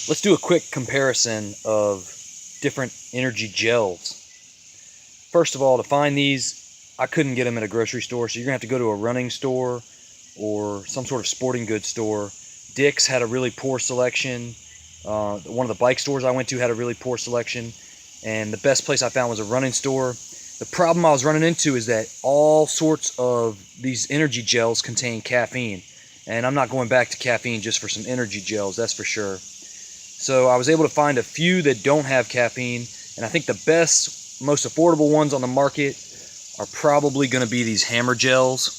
Let's do a quick comparison of different energy gels. First of all, to find these, I couldn't get them at a grocery store, so you're gonna have to go to a running store or some sort of sporting goods store. Dick's had a really poor selection. One of the bike stores I went to had a really poor selection, and the best place I found was a running store. The problem I was running into is that all sorts of these energy gels contain caffeine, and I'm not going back to caffeine just for some energy gels, that's for sure. So I was able to find a few that don't have caffeine, and I think the best, most affordable ones on the market are probably going to be these hammer gels.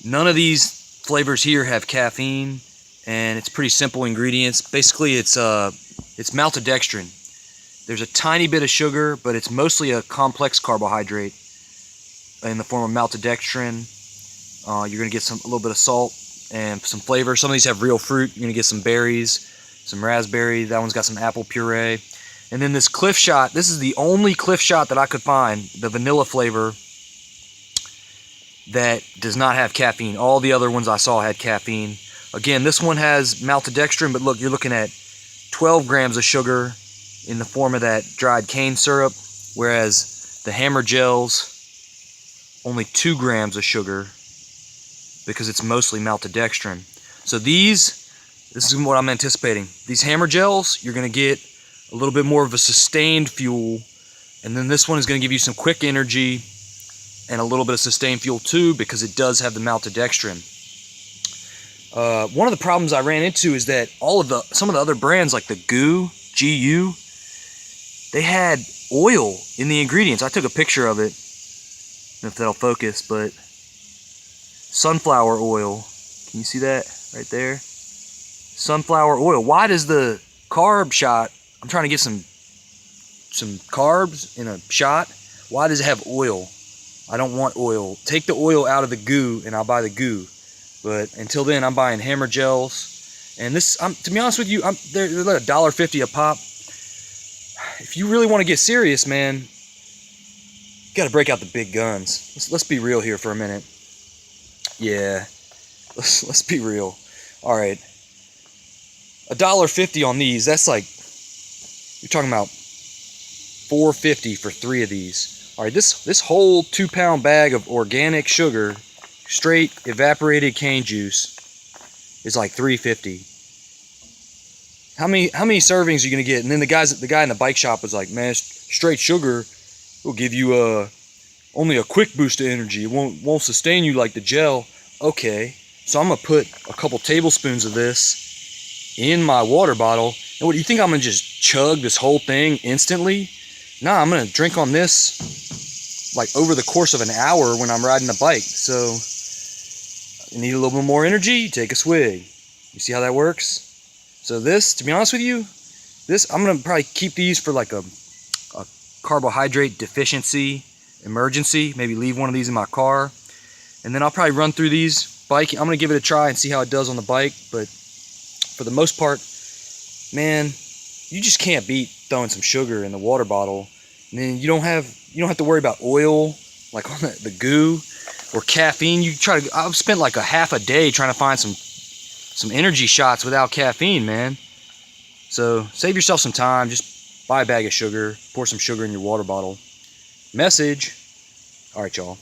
None of these flavors here have caffeine, and it's pretty simple ingredients. Basically, it's maltodextrin. There's a tiny bit of sugar, but it's mostly a complex carbohydrate in the form of maltodextrin. You're going to get a little bit of salt and some flavor. Some of these have real fruit. You're going to get some berries, some raspberry. That one's got some apple puree. And then this Clif shot, this is the only Clif shot that I could find, the vanilla flavor, that does not have caffeine. All the other ones I saw had caffeine. Again, this one has maltodextrin, but look, you're looking at 12 grams of sugar in the form of that dried cane syrup, whereas the hammer gels, only 2 grams of sugar, because it's mostly maltodextrin. So this is what I'm anticipating. These hammer gels, you're gonna get a little bit more of a sustained fuel, and then this one is gonna give you some quick energy and a little bit of sustained fuel too, because it does have the maltodextrin. One of the problems I ran into is that some of the other brands, like the GU, they had oil in the ingredients. I took a picture of it, if that'll focus, but sunflower oil. Can you see that right there? Sunflower oil. Why does the carb shot, I'm trying to get some carbs in a shot, why does it have oil? I don't want oil. Take the oil out of the goo and I'll buy the goo. But until then, I'm buying hammer gels. And this, to be honest with you, they're like $1.50 a pop. If you really want to get serious, man, you got to break out the big guns. Let's be real here for a minute. Yeah, let's be real. All right, $1.50 on these. That's like, you're talking about $4.50 for 3 of these. All right, this whole 2-pound bag of organic sugar, straight evaporated cane juice, is like $3.50. How many servings are you gonna get? And then the guy in the bike shop was like, man, straight sugar will give you only a quick boost of energy. It won't sustain you like the gel. Okay, so I'm gonna put a couple tablespoons of this in my water bottle. And what do you think, I'm gonna just chug this whole thing instantly? Nah, I'm gonna drink on this like over the course of an hour when I'm riding the bike. So you need a little bit more energy, you take a swig. You see how that works? So this, to be honest with you, I'm gonna probably keep these for like a carbohydrate deficiency emergency. Maybe leave one of these in my car, and then I'll probably run through these biking. I'm gonna give it a try and see how it does on the bike. But for the most part, man, you just can't beat throwing some sugar in the water bottle. And then you don't have to worry about oil, like on the goo, or caffeine. I've spent like a half a day trying to find some energy shots without caffeine, man. So save yourself some time. Just buy a bag of sugar, pour some sugar in your water bottle. Message. All right, y'all.